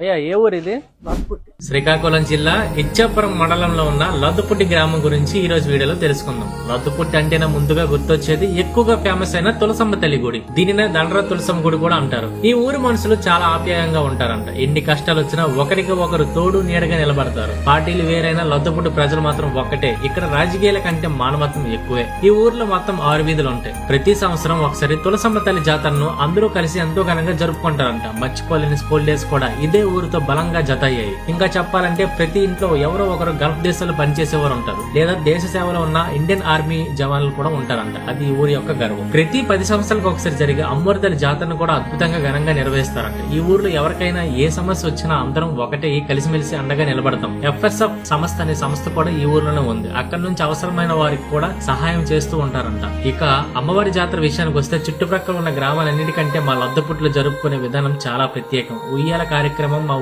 అయ్యా ఏ ఊరు ఇది? శ్రీకాకుళం జిల్లా ఇచ్చాపురం మండలంలో ఉన్న లద్దుపుట్టి గ్రామం గురించి ఈ రోజు వీడియోలో తెలుసుకుందాం. లద్దుపుట్టి అంటేనే ముందుగా గుర్తొచ్చేది ఎక్కువగా ఫేమస్ అయిన తులసమ్మ తల్లి గుడి. దీనినే దండ్ర తులసమ్మ గుడి కూడా అంటారు. ఈ ఊరి మనుషులు చాలా ఆప్యాయంగా ఉంటారంట. ఎన్ని కష్టాలు వచ్చినా ఒకరికి ఒకరు తోడు నీడగా నిలబడతారు. పార్టీలు వేరైనా లద్దుపుట్టి ప్రజలు మాత్రం ఒక్కటే. ఇక్కడ రాజకీయాల కంటే మానవత్వం ఎక్కువే. ఈ ఊర్లో మొత్తం 6 వీధులు ఉంటాయి. ప్రతి సంవత్సరం ఒకసారి తులసమ్మ తల్లి జాతరను అందరూ కలిసి ఎంతో ఘనంగా జరుపుకుంటారంట. మర్చిపోలేని స్కూల్ డేస్ కూడా ఇదే ఊరితో బలంగా జత అయ్యాయి. ఇంకా చెప్పాలంటే ప్రతి ఇంట్లో ఎవరో ఒకరు గల్ఫ్ దేశాల్లో పనిచేసేవారు ఉంటారు, లేదా దేశ సేవలో ఉన్న ఇండియన్ ఆర్మీ జవాన్లు కూడా ఉంటారంట. అది ఈ ఊరి యొక్క గర్వం. ప్రతి 10 సంవత్సరాలకు ఒకసారి జరిగే అమ్మవారి జాతరను కూడా అద్భుతంగా ఘనంగా నిర్వహిస్తారంట. ఈ ఊర్లో ఎవరికైనా ఏ సమస్య వచ్చినా అందరం ఒకటే కలిసిమెలిసి అండగా నిలబడతాం. FSF సంస్థ అనే సంస్థ కూడా ఈ ఊర్లోనే ఉంది. అక్కడి నుంచి అవసరమైన వారికి కూడా సహాయం చేస్తూ ఉంటారంట. ఇక అమ్మవారి జాతర విషయానికి వస్తే చుట్టుప్రక్కల ఉన్న గ్రామాలన్నిటికంటే మా లద్దపుట్లో జరుపుకునే విధానం చాలా ప్రత్యేకం. ఉయ్యాల కార్యక్రమం మా